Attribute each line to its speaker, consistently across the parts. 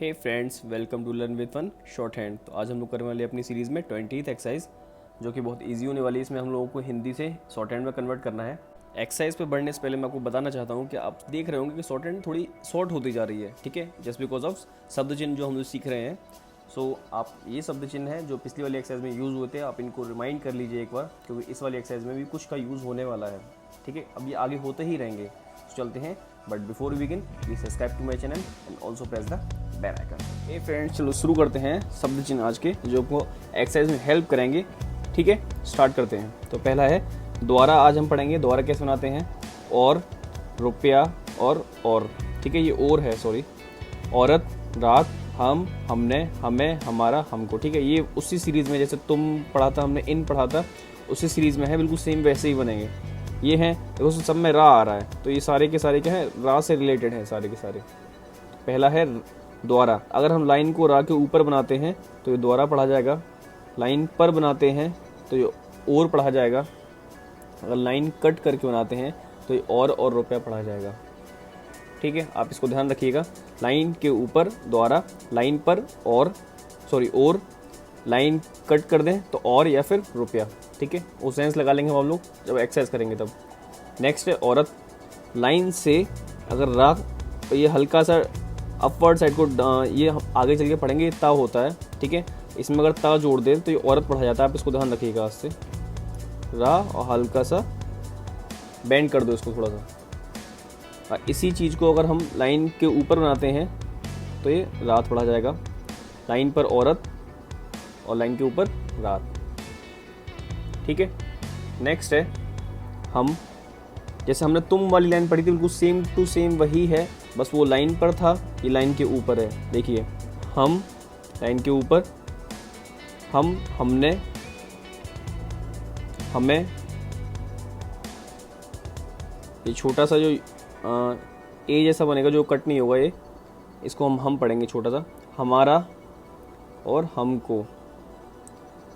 Speaker 1: Hey friends, welcome to learn with fun shorthand. तो आज हम लोग करने वाले अपनी सीरीज़ में 20th एक्सरसाइज, जो कि बहुत इजी होने वाली है। इसमें हम लोगों को हिंदी से शॉर्ट हैंड में कन्वर्ट करना है। एक्सरसाइज पे बढ़ने से पहले मैं आपको बताना चाहता हूँ कि आप देख रहे होंगे कि शॉर्ट हैंड थोड़ी शॉर्ट होती जा रही है, ठीक है, जस्ट बिकॉज ऑफ शब्द चिन्ह जो हम लोग सीख रहे हैं। सो आप ये शब्द चिन्ह हैं जो पिछली वाली एक्सरसाइज में यूज़ हुए थे, आप इनको रिमाइंड कर लीजिए एक बार, क्योंकि इस वाली एक्सरसाइज में भी कुछ का यूज़ होने वाला है, ठीक है। अब ये आगे होते ही रहेंगे। तो चलते हैं, but before we begin please subscribe to my channel and also press the bell icon. Hey friends, चलो शुरू करते हैं शब्द चिन्ह आज के, जो आपको एक्सरसाइज में हेल्प करेंगे, ठीक है। स्टार्ट करते हैं। तो पहला है द्वारा। आज हम पढ़ेंगे द्वारा कैसे बनाते हैं। और, रुपया और, ठीक है, ये और है, सॉरी। औरत, रात, हम, हमने, हमें, हमारा, हमको, ठीक है। ये उसी सीरीज़ में जैसे तुम पढ़ा था, हमने इन पढ़ा था, उसी सीरीज़ में है, बिल्कुल सेम वैसे ही बनेंगे। ये हैं, देखो सब में रा आ रहा है, तो ये सारे के सारे क्या है, रा से रिलेटेड है सारे के सारे। पहला है द्वारा। अगर हम लाइन को रा के ऊपर बनाते हैं तो ये द्वारा पढ़ा जाएगा। लाइन पर बनाते हैं तो ये और पढ़ा जाएगा। अगर लाइन कट करके बनाते हैं तो ये और रुपया पढ़ा जाएगा, ठीक है। आप इसको ध्यान रखिएगा। लाइन के ऊपर द्वारा, लाइन पर और, सॉरी और, लाइन कट कर दें तो और या फिर रुपया, ठीक है। वो सेंस लगा लेंगे हम लोग जब एक्सरसाइज करेंगे तब। नेक्स्ट है औरत। लाइन से अगर रा, तो ये हल्का सा अपवर्ड साइड को, ये हम आगे चल के पढ़ेंगे, ता होता है, ठीक है। इसमें अगर ता जोड़ दें तो ये औरत पढ़ा जाता है। आप इसको ध्यान रखिएगा। आज से रा और हल्का सा बेंड कर दो इसको थोड़ा सा। इसी चीज़ को अगर हम लाइन के ऊपर बनाते हैं तो ये रात पढ़ा जाएगा। लाइन पर औरत और लाइन के ऊपर रात, ठीक है। नेक्स्ट है हम। जैसे हमने तुम वाली लाइन पढ़ी थी, बिल्कुल सेम टू सेम वही है, बस वो लाइन पर था, ये लाइन के ऊपर है। देखिए, हम लाइन के ऊपर, हम, हमने, हमें, ये छोटा सा जो ए जैसा बनेगा, जो कट नहीं होगा, ये इसको हम पढ़ेंगे छोटा सा। हमारा और हमको,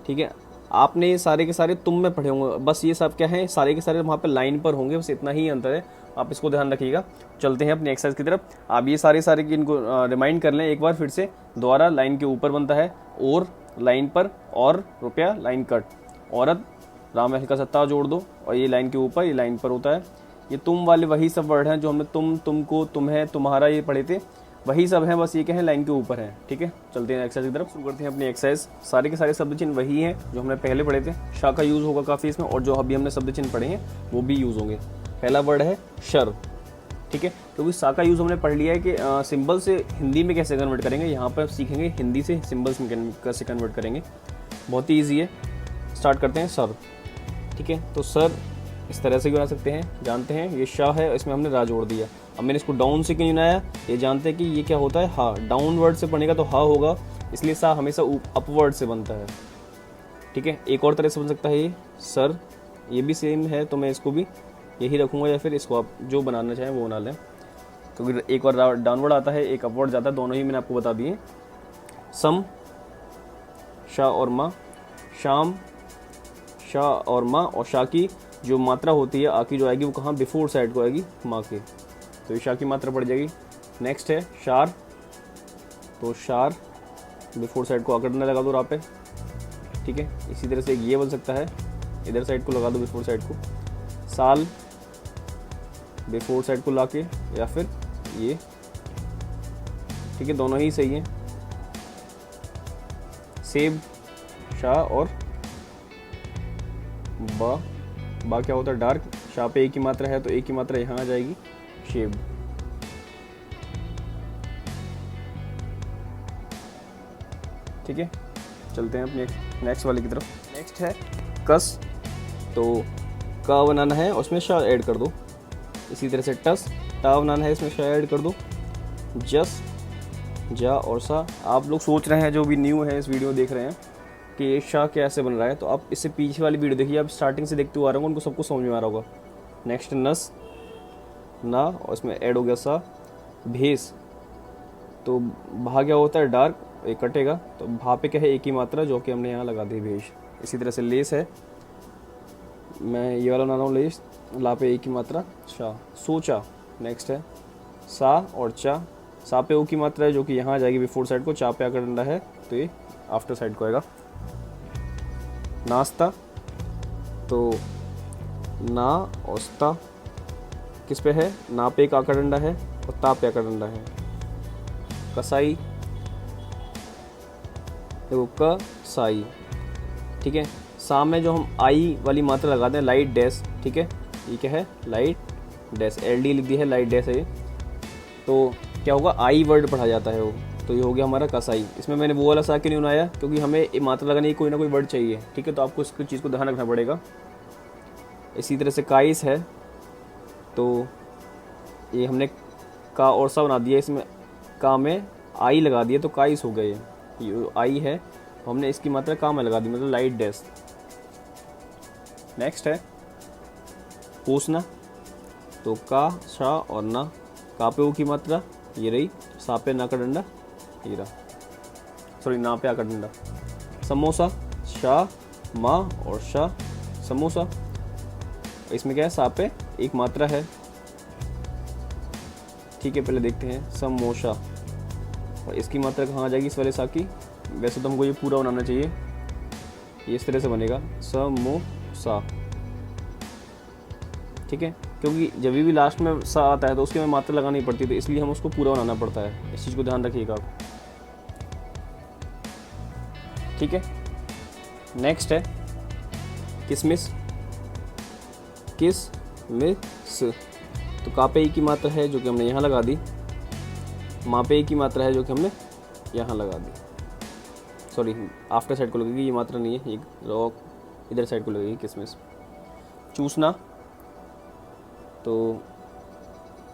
Speaker 1: ठीक है। आपने ये सारे के सारे तुम में पढ़े होंगे, बस ये सब क्या है, सारे के सारे वहाँ पे लाइन पर होंगे, बस इतना ही अंतर है। आप इसको ध्यान रखिएगा। चलते हैं अपनी एक्सरसाइज की तरफ। आप ये सारे की इनको रिमाइंड कर लें एक बार फिर से। द्वारा लाइन के ऊपर बनता है, और लाइन पर, और रुपया लाइन कट, औरत राम में हल्का सा ता जोड़ दो, और ये लाइन के ऊपर, ये लाइन पर होता है। ये तुम वाले वही सब वर्ड हैं जो हमने तुम, तुमको, तुम्हें, तुम्हारा ये पढ़े थे, वही सब हैं, बस ये क्या है, लाइन के ऊपर है, ठीक है। चलते हैं एक्सरसाइज की तरफ, शुरू करते हैं अपनी एक्सरसाइज। सारे के सारे शब्द चिन्ह वही हैं जो हमने पहले पढ़े थे। शाह का यूज़ होगा काफ़ी इसमें, और जो अभी हमने शब्द चिन्ह पढ़े हैं वो भी यूज़ होंगे। पहला वर्ड है शर, ठीक है। क्योंकि सा का यूज़ हमने पढ़ लिया है कि सिंबल से हिंदी में कैसे कन्वर्ट करेंगे। यहाँ पर सीखेंगे हिंदी से सिंबल्स में कैसे कन्वर्ट करेंगे, बहुत ही ईजी है। स्टार्ट करते हैं सर, ठीक है। तो सर इस तरह से भी बना सकते हैं, जानते हैं। ये शाह है, इसमें हमने रा जोड़ दिया। अब मैंने इसको डाउन से क्यों बनाया, ये जानते हैं कि ये क्या होता है, हा। डाउनवर्ड से पढ़ेगा तो हा होगा, इसलिए सा हमेशा अपवर्ड से बनता है, ठीक है। एक और तरह से बन सकता है ये सर, ये भी सेम है, तो मैं इसको भी यही रखूँगा, या फिर इसको आप जो बनाना चाहें वो बना लें, क्योंकि एक बार डाउनवर्ड आता है, एक अपवर्ड जाता है, दोनों ही मैंने आपको बता दिए। सम, शाह और माँ, शाम, शाह और माँ, और शाह की जो मात्रा होती है, आ की जो आएगी वो कहाँ, बिफोर साइड को आएगी, माँ के, तो ये शाह की मात्रा पड़ जाएगी। नेक्स्ट है शार, तो शार बिफोर साइड को आकर लगा दो रा पे, ठीक है। इसी तरह से ये बन सकता है, इधर साइड को लगा दो बिफोर साइड को। साल बिफोर साइड को लाके, या फिर ये, ठीक है, दोनों ही सही है। सेब, शाह और बा क्या होता है, डार्क। शाह पे एक ही मात्रा है तो एक ही मात्रा यहाँ आ जाएगी, शेब, ठीक है। चलते हैं अपने नेक्स्ट वाले की तरफ। नेक्स्ट है कस, तो का बनाना है और उसमें शाह ऐड कर दो। इसी तरह से टस, टा बनाना है, इसमें शाह ऐड कर दो। जस, जा और सा। आप लोग सोच रहे हैं, जो भी न्यू है इस वीडियो देख रहे हैं, कि ये शाह कैसे बन रहा है, तो आप इससे पीछे वाली वीडियो देखिए, आप स्टार्टिंग से देखते हुए आ रहे होंगे, उनको सबको समझ में आ रहा होगा। नेक्स्ट नस, ना, और इसमें ऐड हो गया सा। भेस, तो भा क्या होता है, डार्क, ये कटेगा, तो भा पे क्या है, एक ही मात्रा, जो कि हमने यहाँ लगा दी, भेष। इसी तरह से लेस है, मैं ये वाला बना रहा हूँ, लेस, ला पे एक ही मात्रा, शाह। सोचा। नेक्स्ट है सा और चा, सा पे ओ की मात्रा है जो कि यहाँ आ जाएगी बिफोर साइड को, चा पे आकर डंडा है तो ये आफ्टर साइड को आएगा। नाश्ता तो ना और स्ता किस पे है, ना पे एक आकर डंडा है और ता पे आकर डंडा है। कसाई देखो क साई, ठीक है। सा में जो हम आई वाली मात्रा लगाते हैं लाइट डैश, ठीक है, ये क्या है लाइट डैश, एल डी लिख दी है, लाइट डैश है ये, तो क्या होगा आई वर्ड पढ़ा जाता है वो, तो ये हो गया हमारा कसाई। इसमें मैंने वो वाला सा क्यों नहीं बनाया, क्योंकि हमें ये मात्रा लगाने की कोई ना कोई वर्ड चाहिए, ठीक है, तो आपको इस चीज़ को ध्यान रखना पड़ेगा। इसी तरह से काइस है, तो ये हमने का और सा बना दिया, इसमें का में आई लगा दिया तो काइस हो गए, ये आई है तो हमने इसकी मात्रा का में लगा दी, मतलब लाइट डैश। नेक्स्ट है पूछना, तो का शा और ना, का पे ओ की मात्रा ये रही, सा पे ना का डंडा ये रहा, सॉरी ना पे आ का डंडा। समोसा शा मा और शा समोसा, इसमें क्या है सा पे एक मात्रा है, ठीक है। पहले देखते हैं समोसा, और इसकी मात्रा कहाँ आ जाएगी इस वाले सा की, वैसे तो हमको ये पूरा बनाना चाहिए, ये इस तरह से बनेगा समोसा, ठीक है, क्योंकि जब भी लास्ट में सा आता है तो उसकी में मात्रा लगानी पड़ती है, तो इसलिए हम उसको पूरा बनाना पड़ता है, इस चीज़ को ध्यान रखिएगा आप, ठीक है। नेक्स्ट है किसमिस, किसमिस, तो का पे ई की मात्रा है जो कि हमने यहाँ लगा दी, मा पे ई की मात्रा है जो कि हमने यहाँ लगा दी, सॉरी आफ्टर साइड को लगेगी, ये मात्रा नहीं है, ये रॉक इधर साइड को लगेगी किसमिस। चूसना, तो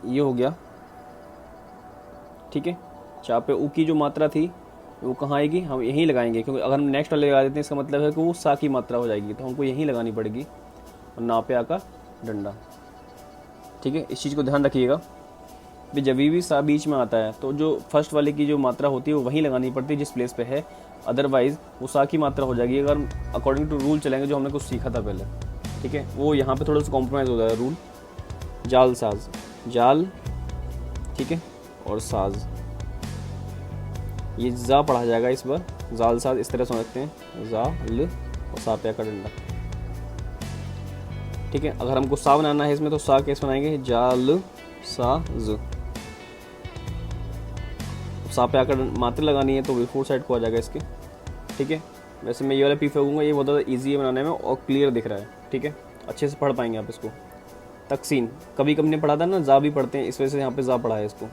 Speaker 1: ये हो गया, ठीक है। चा पे ऊ की जो मात्रा थी वो कहाँ आएगी, हम यहीं लगाएंगे, क्योंकि अगर हम नेक्स्ट वाले लगा देते हैं इसका मतलब है कि वो सा की मात्रा हो जाएगी, तो हमको यहीं लगानी पड़ेगी, और ना पे आका डंडा, ठीक है। इस चीज़ को ध्यान रखिएगा भी जब भी सा बीच में आता है तो जो फर्स्ट वाले की जो मात्रा होती है वो वहीं लगानी पड़ती है जिस प्लेस पे है, अदरवाइज वो सा की मात्रा हो जाएगी अगर अकॉर्डिंग टू रूल चलेंगे जो हमने कुछ सीखा था पहले, ठीक है। वो यहाँ पे थोड़ा सा कॉम्प्रोमाइज़ हो जाएगा रूल। जाल साज, जाल, ठीक है, और साज, ये जा पढ़ा जाएगा इस बार, जाल साज इस तरह समझते हैं, जाल और सा पे का डंडा, ठीक है। अगर हमको सा बनाना है इसमें तो सा कैसे बनाएंगे, जाल साज, सा पे आकर मात्रा लगानी है तो बिफोर साइड को आ जाएगा इसके, ठीक है। वैसे मैं ये वाला पी फेंकूंगा, ये बहुत ज़्यादा ईजी है बनाने में और क्लियर दिख रहा है, ठीक है, अच्छे से पढ़ पाएंगे आप इसको। तकसीम, कभी कभी ने पढ़ा था ना, जा भी पढ़ते हैं, इस वजह से यहाँ पे जा पढ़ा है इसको।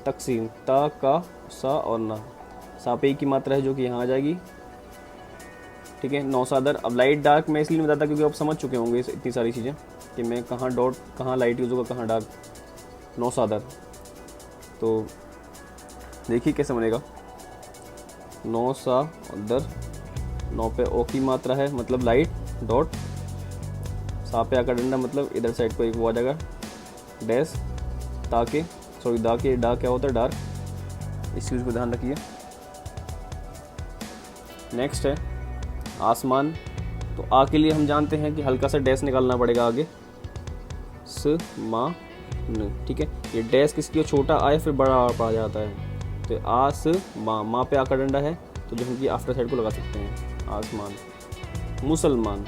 Speaker 1: तकसीम, ता का सा और ना, सा पे की मात्रा है जो कि यहाँ आ जाएगी, ठीक है। नौसादर, अब लाइट डार्क मैं इसलिए बताता क्योंकि आप समझ चुके होंगे इतनी सारी चीज़ें कि मैं कहाँ डॉट, कहाँ लाइट यूज़ होगा, कहाँ डार्क। नौसादर, तो देखिए कैसे बनेगा, नौ सा दर, नौ पे ओ की मात्रा है मतलब लाइट डॉट, सा पे आकर डंडा मतलब इधर साइड को एक वो आ जाएगा डैश, ताके सॉरी दा के डा क्या होता है डार्क, इस चीज़ को ध्यान रखिए। नेक्स्ट है आसमान, तो आ के लिए हम जानते हैं कि हल्का सा डैश निकालना पड़ेगा आगे, स मा न, ठीक है। ये डैश किसकी छोटा आए फिर बड़ा आ पा जाता है, तो आस मा पे आकर डंडा है तो जो हम की आफ्टर साइड को लगा सकते हैं, आसमान। मुसलमान,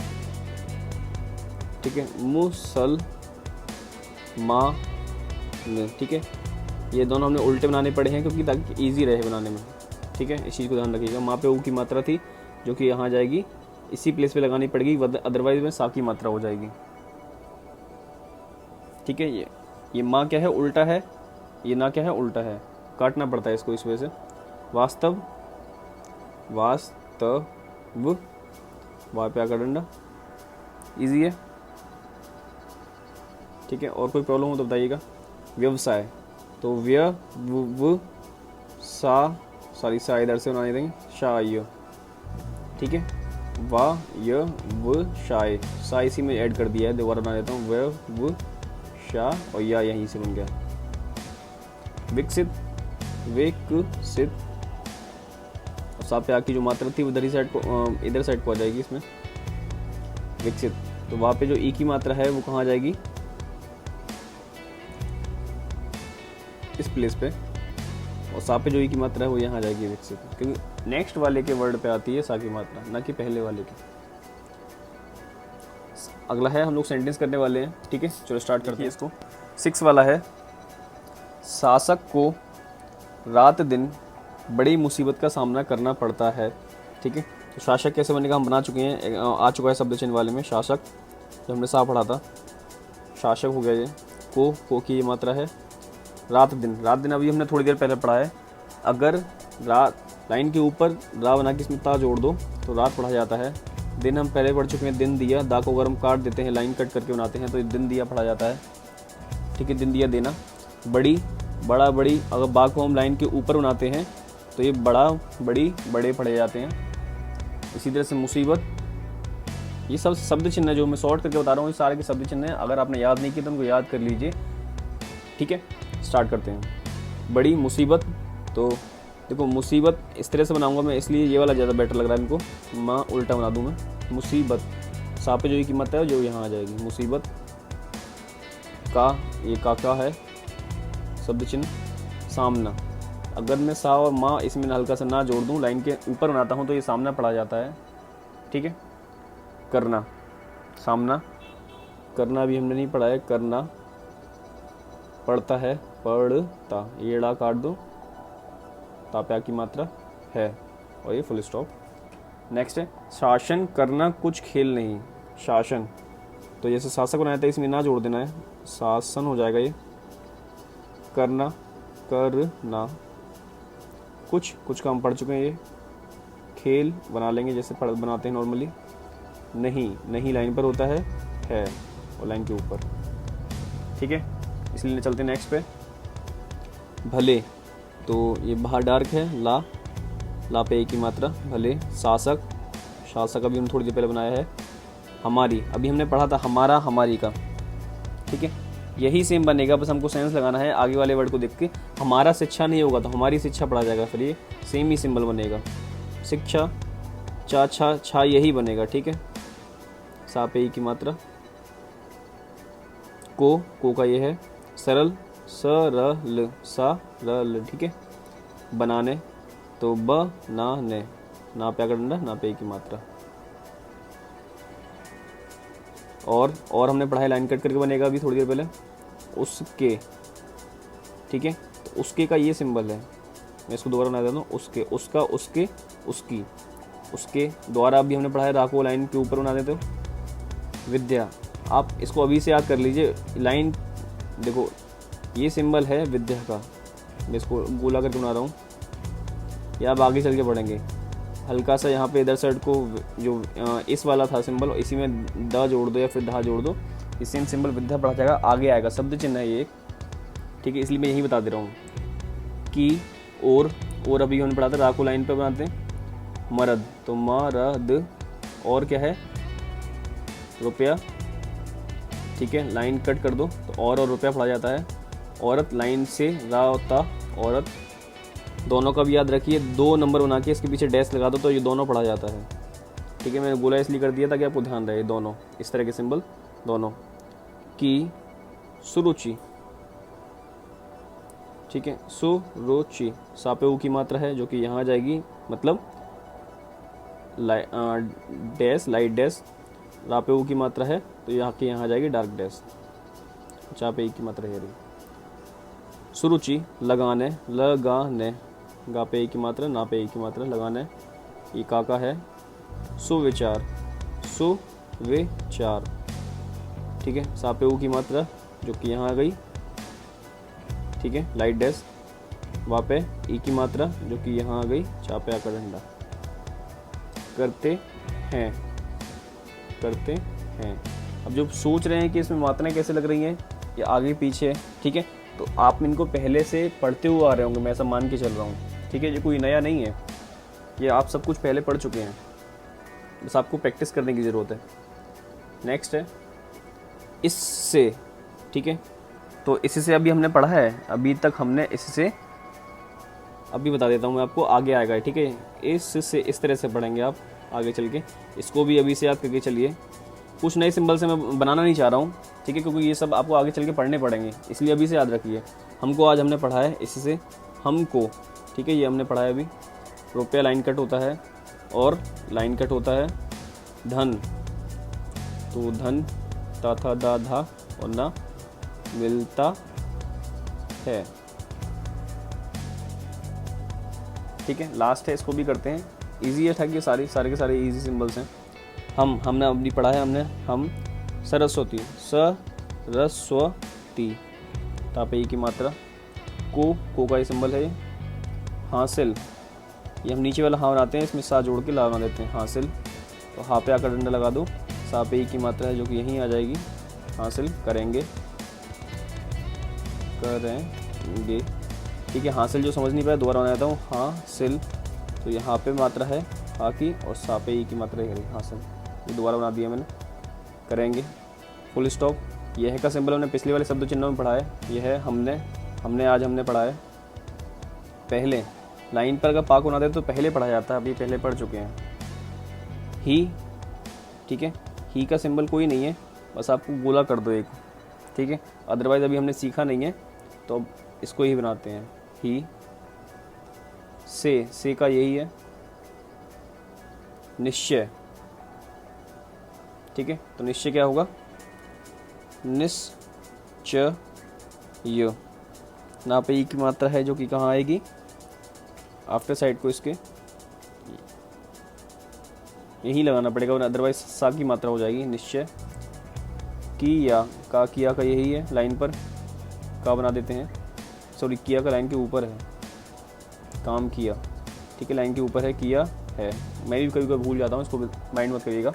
Speaker 1: ठीक है, मुसल मा न, ठीक है। ये दोनों हमने उल्टे बनाने पड़े हैं क्योंकि ताकि इजी रहे बनाने में, ठीक है, इस चीज़ को ध्यान रखिएगा। माँ पे ऊ की मात्रा थी जो कि यहाँ जाएगी, इसी प्लेस पे लगानी पड़ेगी, अदरवाइज में सा की मात्रा हो जाएगी, ठीक है। ये माँ क्या है उल्टा है, ये ना क्या है उल्टा है, काटना पड़ता है इसको इस वजह से। वास्तव, वास्तव, वहाँ पे आकर डंडा, ईजी है, ठीक है। और कोई प्रॉब्लम हो तो बताइएगा। व्यवसाय, तो सा सॉरी सा इधर से बनाने देंगे, शाय, ठीक है। वा य व शाय, सा इसी में ऐड कर दिया है, दोबारा बना देता हूँ, व शा और या यहीं से बन गया। विकसित, विकसित, और सा पे आकी जो मात्रा थी उधर ही साइड को इधर साइड को आ जाएगी इसमें, विकसित। तो वहाँ पे जो ई की मात्रा है वो कहाँ आ जाएगी, इस प्लेस पे, और सा पे जो ई की मात्रा है वो यहाँ आ जाएगी विकसित, क्योंकि नेक्स्ट वाले के वर्ड पे आती है सा की मात्रा, ना कि पहले वाले की। अगला है हम लोग सेंटेंस करने वाले हैं, ठीक है, चलो स्टार्ट करते हैं इसको। 6 वाला है, शासक को रात दिन बड़ी मुसीबत का सामना करना पड़ता है, ठीक है। तो शासक कैसे बनेगा हम बना चुके हैं, आ चुका है शब्द चिन्ह वाले में शासक, जो हमने सा पढ़ा था, शासक हो गया ये। को की ये मात्रा है। रात दिन अभी हमने थोड़ी देर पहले पढ़ा है। अगर रात लाइन के ऊपर रा बना के इसमें ता जोड़ दो तो रात पढ़ा जाता है। दिन हम पहले पढ़ चुके हैं, दिन दिया, दा को अगर हम काट देते हैं, लाइन कट करके बनाते हैं तो दिन दिया पढ़ा जाता है, ठीक है, दिन दिया देना। बड़ी बड़ा बड़ी, अगर बा को हम लाइन के ऊपर बनाते हैं तो ये बड़ा बड़ी बड़े पढ़े जाते हैं। इसी तरह से मुसीबत, ये सब शब्द चिन्ह जो मैं शॉर्ट करके बता रहा हूँ, ये सारे के शब्द चिन्ह हैं। अगर आपने याद नहीं किया तो उनको याद कर लीजिए, ठीक है। स्टार्ट करते हैं। बड़ी मुसीबत, तो देखो मुसीबत इस तरह से बनाऊंगा मैं, इसलिए ये वाला ज़्यादा बेटर लग रहा है इनको, माँ उल्टा बना दूँ मैं। मुसीबत सा पे जो ये कीमत है जो यहाँ आ जाएगी। मुसीबत का, ये का है शब्द चिन्ह। सामना, अगर मैं सा और माँ इसमें हल्का सा ना जोड़ दूँ, लाइन के ऊपर बनाता हूँ तो ये सामना पढ़ा जाता है, ठीक है। करना, सामना, करना भी हमने नहीं पढ़ा है, करना पढ़ता है, पढ़ता, ये ड़ा काट दो, ताप्या की मात्रा है और ये फुल स्टॉप। नेक्स्ट है शासन करना कुछ खेल नहीं। शासन, तो जैसे शासक बनाया था इसमें ना जोड़ देना है, शासन हो जाएगा ये। करना, करना, कुछ का हम पढ़ चुके हैं ये। खेल बना लेंगे जैसे बनाते हैं नॉर्मली। नहीं लाइन पर होता है और लाइन के ऊपर, ठीक है, इसलिए चलते हैं नेक्स्ट पे। भले, तो ये बाहर डार्क है, ला पे एक की मात्रा, भले। शासक अभी हम थोड़ी देर पहले बनाया है। हमारी, अभी हमने पढ़ा था हमारा हमारी का, ठीक है, यही सेम बनेगा, बस हमको सेंस लगाना है आगे वाले वर्ड को देख के। हमारा शिक्षा नहीं होगा तो हमारी शिक्षा पढ़ा जाएगा, फिर ये सेम ही सिंबल बनेगा। शिक्षा, छा यही बनेगा, ठीक है, सा पे ई की मात्रा। को का ये है सरल, सरल, सरल, ठीक है। बनाने, तो बनाने, ना पे डंडा, ना पे की मात्रा। और हमने पढ़ाई लाइन कट करके बनेगा अभी थोड़ी देर पहले। उसके, ठीक है, तो उसके का ये सिंबल है, मैं इसको दोबारा बना देता हूँ। उसके, उसका, उसके, उसकी, उसके द्वारा अभी हमने पढ़ाया, राको लाइन के ऊपर बना देते हो। विद्या, आप इसको अभी से याद कर लीजिए, लाइन देखो ये सिंबल है विद्या का, मैं इसको गोला करके बना रहा हूँ, या आप आगे चल के पढ़ेंगे। हल्का सा यहाँ पे इधर साइड को जो इस वाला था सिंबल, इसी में द जोड़ दो या फिर धा जोड़ दो, इससे सिंबल विद्या पढ़ा जाएगा, आगे आएगा, शब्द चिन्ह है ये एक, ठीक है, इसलिए मैं यही बता दे रहा हूँ। कि और अभी हमने पढ़ा था, राको लाइन पे बनाते हैं। मरद, तो मरद, और क्या है, रुपया, ठीक है, लाइन कट कर दो तो और रुपया पढ़ा जाता है। औरत, लाइन से रा होता औरत, दोनों का भी याद रखिए, 2 नंबर बना के इसके पीछे डैश लगा दो तो ये दोनों पढ़ा जाता है, ठीक है। मैंने गोला इसलिए कर दिया था कि आपको ध्यान रहे, दोनों इस तरह के सिंबल दोनों। की सुरुचि, ठीक है, सुरुचि, सापे ऊ की मात्रा है जो कि यहाँ आ जाएगी, मतलब डैश, लाइट डैश, रापे ऊ की मात्रा है तो यहाँ आ जाएगी डार्क डैश, चापे ई की मात्रा है। सुरुचि, लगाने, लगाने, गापे ई की मात्रा, नापे ई की मात्रा, लगाने, ई का है। सुविचार, सुविचार, ठीक है, सापे ऊ की मात्रा जो कि यहाँ आ गई, ठीक है, लाइट डैश, वापे ई की मात्रा जो कि यहाँ आ गई, चापे आकर डंडा। करते हैं, करते हैं। अब जो सोच रहे हैं कि इसमें मात्राएं कैसे लग रही हैं या आगे पीछे, ठीक है, तो आप इनको पहले से पढ़ते हुए आ रहे होंगे, मैं ऐसा मान के चल रहा हूँ, ठीक है, ये कोई नया नहीं है, ये आप सब कुछ पहले पढ़ चुके हैं, बस आपको प्रैक्टिस करने की ज़रूरत है। नेक्स्ट है इससे, ठीक है, तो इससे अभी हमने पढ़ा है, अभी तक हमने इससे, अभी बता देता हूँ मैं आपको, आगे आएगा, ठीक है, इससे इस तरह से पढ़ेंगे आप आगे चल के, इसको भी अभी से याद करके चलिए। कुछ नए सिंबल से मैं बनाना नहीं चाह रहा हूँ, ठीक है, क्योंकि ये सब आपको आगे चल के पढ़ने पड़ेंगे, इसलिए अभी से याद रखिए। हमको आज हमने पढ़ा है इससे, हमको, ठीक है, ये हमने पढ़ा है अभी। रुपया लाइन कट होता है और लाइन कट होता है धन, तो धन ता था दा धा और ना मिलता है, ठीक है। लास्ट है, इसको भी करते हैं। इजी है था कि सारे के सारे इजी सिंबल्स हैं। हमने अभी पढ़ा है हमने, हम सरस्वती, सरस्वती, तापे की मात्रा, को का ये सिंबल है, हासिल, ये हम नीचे वाला हाँ बनाते हैं, इसमें सा जोड़ के ला बना देते हैं, हासिल। तो हाँ पे आकर डंडा लगा दो, सा पे की मात्रा है जो कि यहीं आ जाएगी, हासिल करेंगे, करेंगे, ठीक है। हासिल जो समझ नहीं पाया दोबारा बना देता हूँ, हासिल, तो यहाँ पे मात्रा है हा की और सा पे की मात्रा है हासिल, ये दोबारा बना दिया मैंने, करेंगे, फुल स्टॉप। यह का सिंबल हमने पिछले वाले शब्द चिन्हों में पढ़ा है, यह है हमने पढ़ा है। पहले लाइन पर अगर पाक बना दे तो पहले पढ़ा जाता है, अभी पहले पढ़ चुके हैं। ही, ठीक है, ही का सिंबल कोई नहीं है, बस आपको गोला कर दो एक, ठीक है। अदरवाइज़ अभी हमने सीखा नहीं है तो अब इसको ही बनाते हैं, ही। से का यही है, निश्चय, ठीक है। तो निश्चय क्या होगा, निश्चय, ना पे ई की मात्रा है जो कि कहाँ आएगी, आफ्टर साइड को इसके यही लगाना पड़ेगा, अदरवाइज सा की मात्रा हो जाएगी, निश्चय। किया का यही है, लाइन पर का बना देते हैं, सॉरी किया का लाइन के ऊपर है, काम किया, ठीक है, लाइन के ऊपर है, किया है। मैं भी कभी कभी भूल जाता हूँ, इसको माइंड मत करिएगा,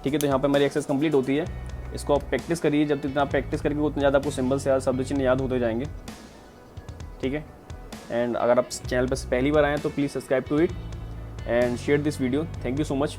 Speaker 1: ठीक है। तो यहाँ पे हमारी एक्सरसाइज कंप्लीट होती है। इसको आप प्रैक्टिस करिए, जब तक आप प्रैक्टिस करेंगे उतना ज़्यादा आपको सिंबल्स या शब्द चिन्ह याद होते जाएंगे, ठीक है। एंड अगर आप चैनल पर पहली बार आए तो please subscribe to it and share this video. Thank you so much.